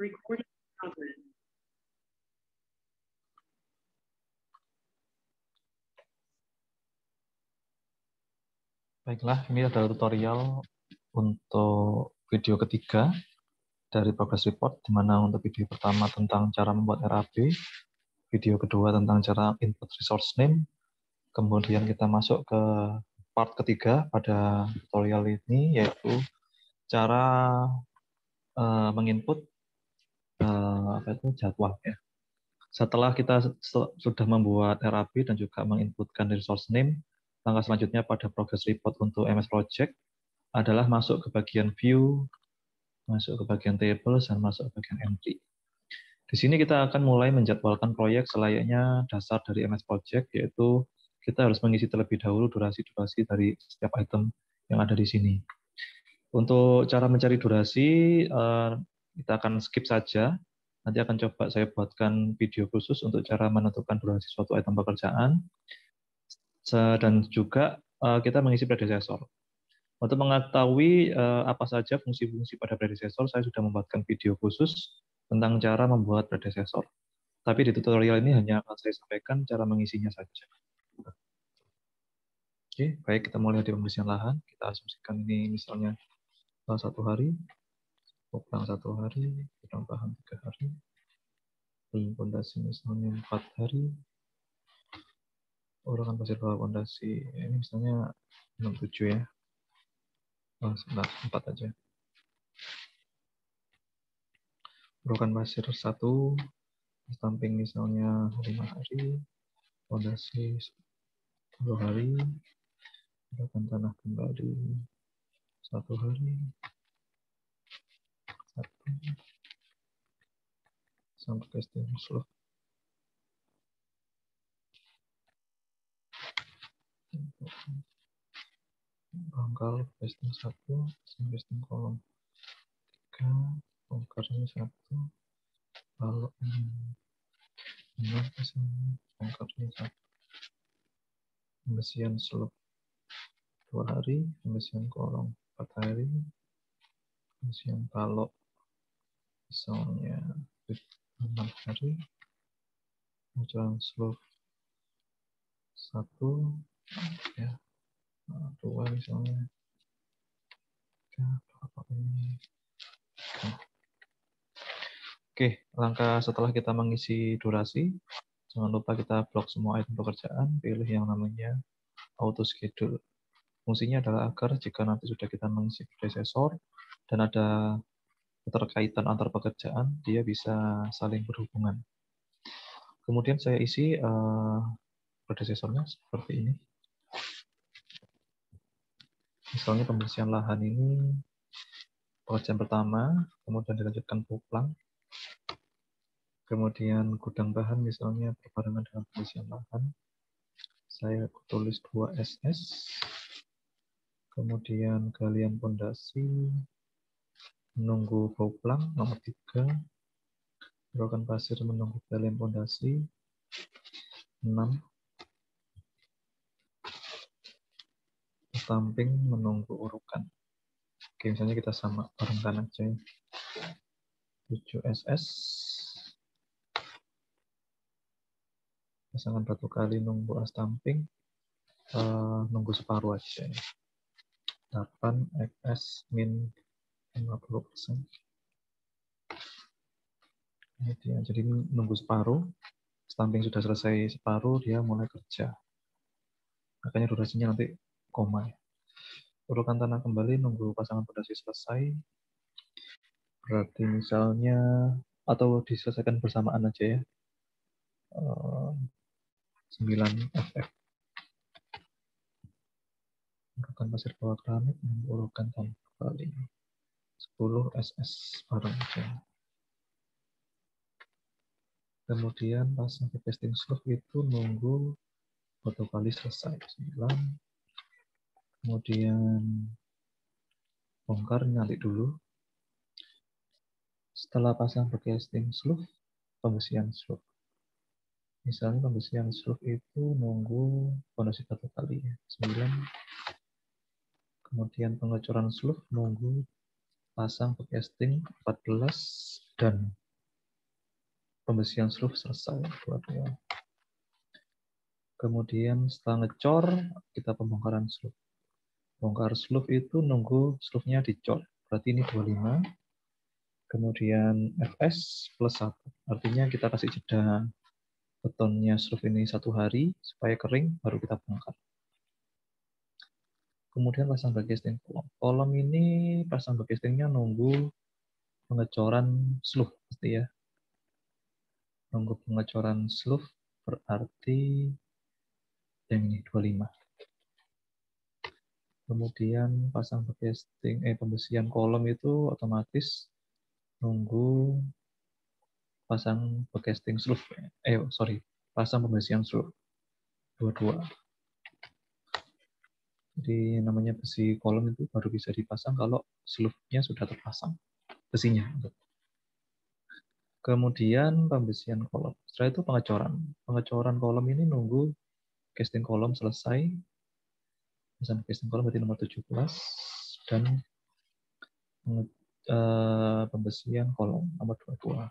Recording progress. Baiklah, ini adalah tutorial untuk video ketiga dari progress report, di mana untuk video pertama tentang cara membuat RAB, video kedua tentang cara input resource name, kemudian kita masuk ke part ketiga pada tutorial ini, yaitu cara menginput jadwal. Ya. Setelah kita sudah membuat RAB dan juga menginputkan resource name, langkah selanjutnya pada progress report untuk MS Project adalah masuk ke bagian view, masuk ke bagian tables, dan masuk ke bagian entry. Di sini kita akan mulai menjadwalkan proyek selayaknya dasar dari MS Project, yaitu kita harus mengisi terlebih dahulu durasi-durasi dari setiap item yang ada di sini. Untuk cara mencari durasi, kita akan skip saja. Nanti akan coba saya buatkan video khusus untuk cara menentukan durasi suatu item pekerjaan. Dan juga kita mengisi predecessor. Untuk mengetahui apa saja fungsi-fungsi pada predecessor, saya sudah membuatkan video khusus tentang cara membuat predecessor. Tapi di tutorial ini hanya akan saya sampaikan cara mengisinya saja. Oke, baik, kita mulai di pembersihan lahan. Kita asumsikan ini misalnya 1 hari, puplang 1 hari, gudang bahan 3 hari, belum pondasi misalnya 4 hari, urukan pasir bawah pondasi ini misalnya 6-7 ya. Sebentar, 4 aja. Urukan pasir 1, stamping misalnya 5 hari, pondasi 10 hari, urukan tanah kembali 1 hari, 1 sampai ke stem slope. Bangkal stem 1 sampai stem kolom 3, bongkarnya 1, balok 6 misalnya, bongkarnya 1. Pembersihan slope 2 hari, pembersihan kolom 4 hari, pembersihan balok misalnya 6 hari, pengucuran slope 1 ya, 2 misalnya, 3 berapa ini. Oke, langkah setelah kita mengisi durasi, jangan lupa kita blok semua item pekerjaan, pilih yang namanya auto schedule. Fungsinya adalah agar jika nanti sudah kita mengisi predecessor dan ada keterkaitan antar pekerjaan, dia bisa saling berhubungan. Kemudian saya isi predecessornya seperti ini. Misalnya pembersihan lahan ini pekerjaan pertama, kemudian dilanjutkan puplang, kemudian gudang bahan misalnya berbarengan dengan pembersihan lahan. Saya tulis 2 SS, kemudian galian pondasi, menunggu puplang nomor 3, urukan pasir menunggu galian pondasi 6, stamping menunggu urukan. Oke, misalnya kita sama barengkan aja 7 SS, pasangan batu kali nunggu stamping, nunggu separuh aja 8 FS min 50%. Ini dia, jadi nunggu separuh, stamping sudah selesai separuh, dia mulai kerja. Makanya durasinya nanti koma. Urukan tanah kembali nunggu pasangan pondasi selesai. Berarti misalnya, atau diselesaikan bersamaan aja ya, 9 FF. Urukan pasir bawah keramik, urukan tanah kembali 10 SS bareng aja. Kemudian pasang casting slope itu nunggu batu kali selesai 9. Kemudian bongkar nanti dulu. Setelah pasang casting slope, pembersihan slope. Misalnya pembersihan slope itu nunggu pondasi batu kali 9. Kemudian pengecoran slope nunggu pasang casting 14. Dan pembersihan sloof selesai. Kemudian setelah ngecor, kita pembongkaran sloof. Bongkar sloof itu nunggu sloofnya dicor. Berarti ini 25. Kemudian Fs plus 1. Artinya kita kasih jeda betonnya sloof ini 1 hari supaya kering, baru kita bongkar. Kemudian pasang backcasting kolom. Kolom ini pasang backcastingnya nunggu pengecoran sloof, pasti ya. Nunggu pengecoran sloof berarti yang ini 25. Kemudian pasang backcasting, pembersihan kolom itu otomatis nunggu pasang backcasting sloof. Pasang pembersihan sloof 22. Jadi namanya besi kolom itu baru bisa dipasang kalau sloof-nya sudah terpasang besinya. Kemudian pembersihan kolom. Setelah itu pengecoran. Pengecoran kolom ini nunggu casting kolom selesai. Pasang casting kolom berarti nomor 17 dan pembersihan kolom nomor 22.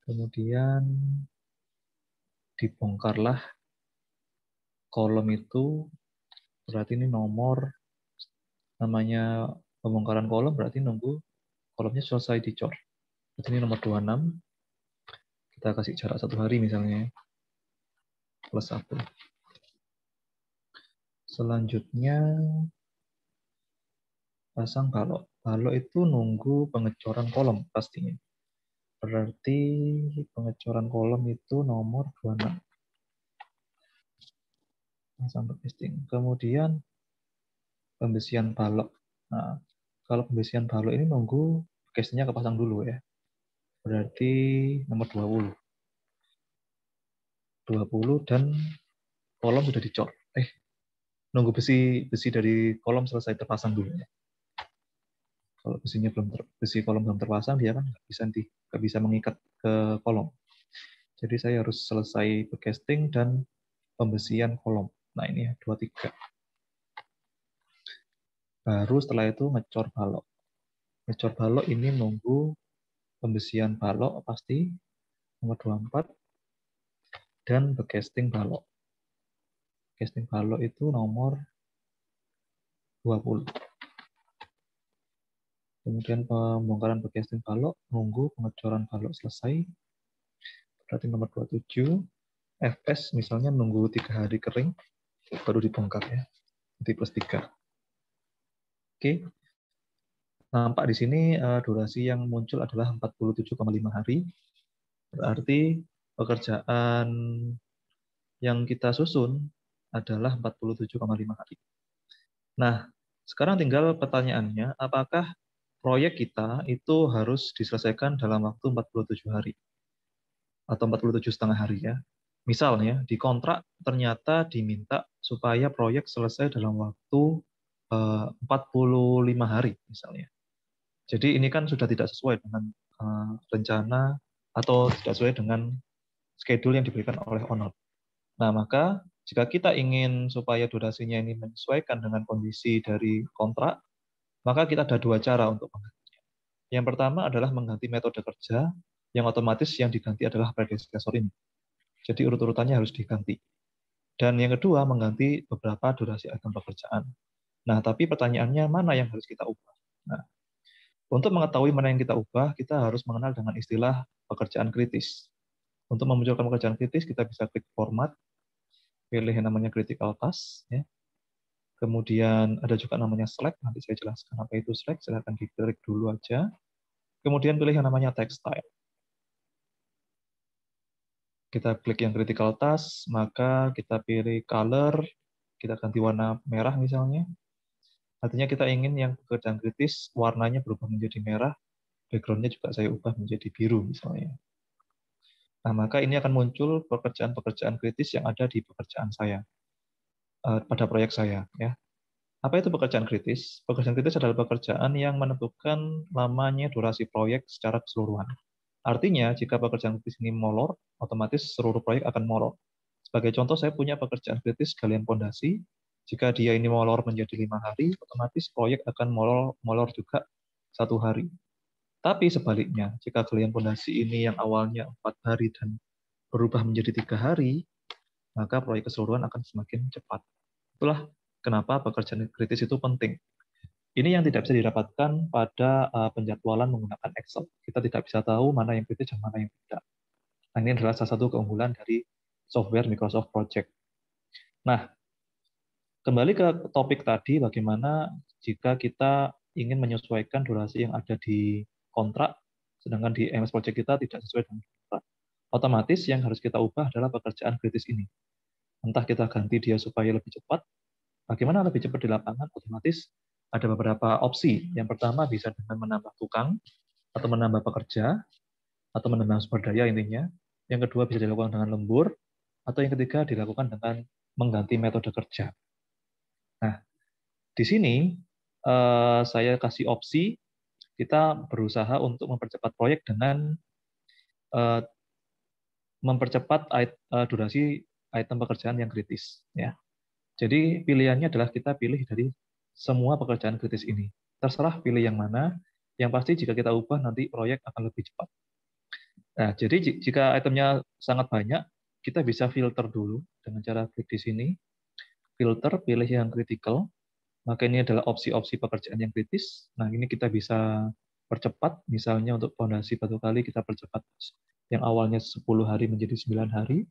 Kemudian dibongkarlah kolom itu, berarti ini nomor, namanya pembongkaran kolom berarti nunggu kolomnya selesai dicor. Berarti ini nomor 26. Kita kasih jarak 1 hari misalnya, plus 1. Selanjutnya pasang balok. Balok itu nunggu pengecoran kolom pastinya. Berarti pengecoran kolom itu nomor 26. Pasang backcasting. Kemudian pembesian balok. Nah, kalau pembesian balok ini nunggu backcastingnya kepasang dulu ya. Berarti nomor 20. 20 dan kolom sudah dicor. Nunggu besi dari kolom selesai terpasang dulu ya. Kalau besi kolom belum terpasang, dia kan nggak bisa mengikat ke kolom. Jadi saya harus selesai backcasting dan pembesian kolom. Nah ini ya, 23. Baru setelah itu ngecor balok. Ngecor balok ini nunggu pembesian balok pasti nomor 24 dan backcasting balok. Casting balok itu nomor 20. Kemudian pembongkaran backcasting balok nunggu pengecoran balok selesai. Berarti nomor 27. Fs misalnya nunggu 3 hari kering baru dibongkar ya. Nanti plus 3. Oke. Nampak di sini durasi yang muncul adalah 47,5 hari. Berarti pekerjaan yang kita susun adalah 47,5 hari. Nah, sekarang tinggal pertanyaannya, apakah proyek kita itu harus diselesaikan dalam waktu 47 hari? Atau 47,5 hari ya. Misalnya, di kontrak ternyata diminta supaya proyek selesai dalam waktu 45 hari misalnya. Jadi ini kan sudah tidak sesuai dengan rencana atau tidak sesuai dengan schedule yang diberikan oleh owner. Nah, maka jika kita ingin supaya durasinya ini menyesuaikan dengan kondisi dari kontrak, maka kita ada 2 cara untuk menggantinya. Yang pertama adalah mengganti metode kerja, yang otomatis yang diganti adalah predesesor ini. Jadi urut-urutannya harus diganti. Dan yang kedua, mengganti beberapa durasi item pekerjaan. Nah, tapi pertanyaannya mana yang harus kita ubah? Nah, untuk mengetahui mana yang kita ubah, kita harus mengenal dengan istilah pekerjaan kritis. Untuk memunculkan pekerjaan kritis, kita bisa klik format, pilih yang namanya critical task. Ya. Kemudian ada juga namanya select, nanti saya jelaskan apa itu select, silahkan diklik dulu aja. Kemudian pilih yang namanya textile. Kita klik yang critical task, maka kita pilih color, kita ganti warna merah misalnya. Artinya kita ingin yang pekerjaan kritis, warnanya berubah menjadi merah, background-nya juga saya ubah menjadi biru misalnya. Nah, maka ini akan muncul pekerjaan-pekerjaan kritis yang ada di pekerjaan saya, pada proyek saya. Ya. Apa itu pekerjaan kritis? Pekerjaan kritis adalah pekerjaan yang menentukan lamanya durasi proyek secara keseluruhan. Artinya, jika pekerjaan kritis ini molor, otomatis seluruh proyek akan molor. Sebagai contoh, saya punya pekerjaan kritis galian pondasi. Jika dia ini molor menjadi 5 hari, otomatis proyek akan molor juga 1 hari. Tapi sebaliknya, jika galian pondasi ini yang awalnya 4 hari dan berubah menjadi 3 hari, maka proyek keseluruhan akan semakin cepat. Itulah kenapa pekerjaan kritis itu penting. Ini yang tidak bisa didapatkan pada penjadwalan menggunakan Excel. Kita tidak bisa tahu mana yang kritis dan mana yang tidak. Nah, ini adalah salah satu keunggulan dari software Microsoft Project. Nah, kembali ke topik tadi, bagaimana jika kita ingin menyesuaikan durasi yang ada di kontrak, sedangkan di MS Project kita tidak sesuai dengan kontrak. Otomatis yang harus kita ubah adalah pekerjaan kritis ini. Entah kita ganti dia supaya lebih cepat. Bagaimana lebih cepat di lapangan? Otomatis ada beberapa opsi. Yang pertama bisa dengan menambah tukang, atau menambah pekerja, atau menambah sumber daya intinya. Yang kedua bisa dilakukan dengan lembur, atau yang ketiga dilakukan dengan mengganti metode kerja. Nah, di sini saya kasih opsi kita berusaha untuk mempercepat proyek dengan mempercepat durasi item pekerjaan yang kritis. Ya. Jadi pilihannya adalah kita pilih dari semua pekerjaan kritis ini. Terserah pilih yang mana. Yang pasti jika kita ubah nanti proyek akan lebih cepat. Nah, jadi jika itemnya sangat banyak, kita bisa filter dulu dengan cara klik di sini. Filter, pilih yang critical. Maka ini adalah opsi-opsi pekerjaan yang kritis. Nah, ini kita bisa percepat. Misalnya untuk fondasi batu kali kita percepat yang awalnya 10 hari menjadi 9 hari.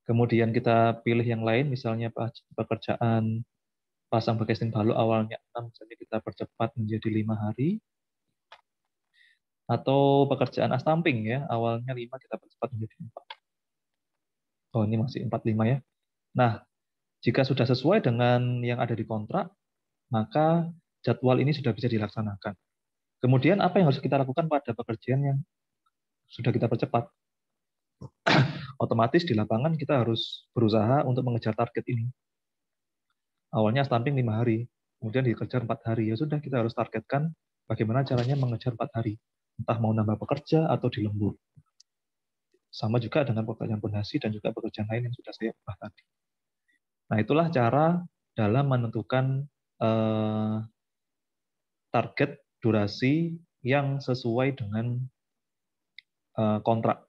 Kemudian kita pilih yang lain, misalnya pekerjaan pasang casing balu awalnya 6, jadi kita percepat menjadi 5 hari. Atau pekerjaan astamping ya, awalnya 5 kita percepat menjadi 4. Oh, ini masih 45 ya. Nah, jika sudah sesuai dengan yang ada di kontrak, maka jadwal ini sudah bisa dilaksanakan. Kemudian apa yang harus kita lakukan pada pekerjaan yang sudah kita percepat? Otomatis di lapangan kita harus berusaha untuk mengejar target ini. Awalnya stamping 5 hari, kemudian dikejar 4 hari. Ya sudah, kita harus targetkan bagaimana caranya mengejar 4 hari. Entah mau nambah pekerja atau di lembur. Sama juga dengan pekerjaan pondasi dan juga pekerjaan lain yang sudah saya ubah tadi. Nah, itulah cara dalam menentukan target durasi yang sesuai dengan kontrak.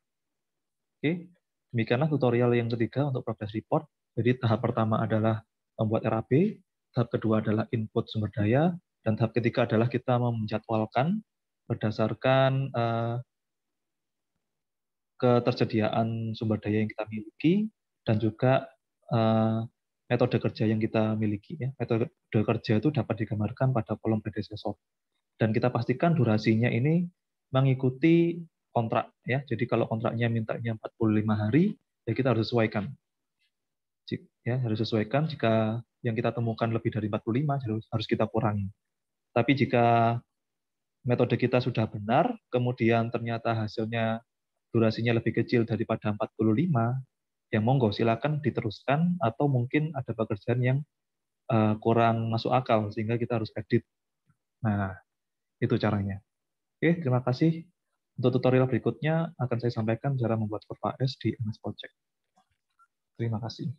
Oke, demikianlah tutorial yang ketiga untuk progress report. Jadi tahap pertama adalah membuat RAP, tahap kedua adalah input sumber daya, dan tahap ketiga adalah kita menjadwalkan berdasarkan ketersediaan sumber daya yang kita miliki dan juga metode kerja yang kita miliki. Ya. Metode kerja itu dapat digambarkan pada kolom predecessor. Dan kita pastikan durasinya ini mengikuti kontrak. Ya. Jadi kalau kontraknya mintanya 45 hari, ya kita harus sesuaikan. Ya, harus sesuaikan. Jika yang kita temukan lebih dari 45, harus kita kurangi. Tapi jika metode kita sudah benar, kemudian ternyata hasilnya durasinya lebih kecil daripada 45, ya monggo silakan diteruskan, atau mungkin ada pekerjaan yang kurang masuk akal sehingga kita harus edit. Nah, itu caranya. Oke, terima kasih. Untuk tutorial berikutnya akan saya sampaikan cara membuat kurva S di MS Project. Terima kasih.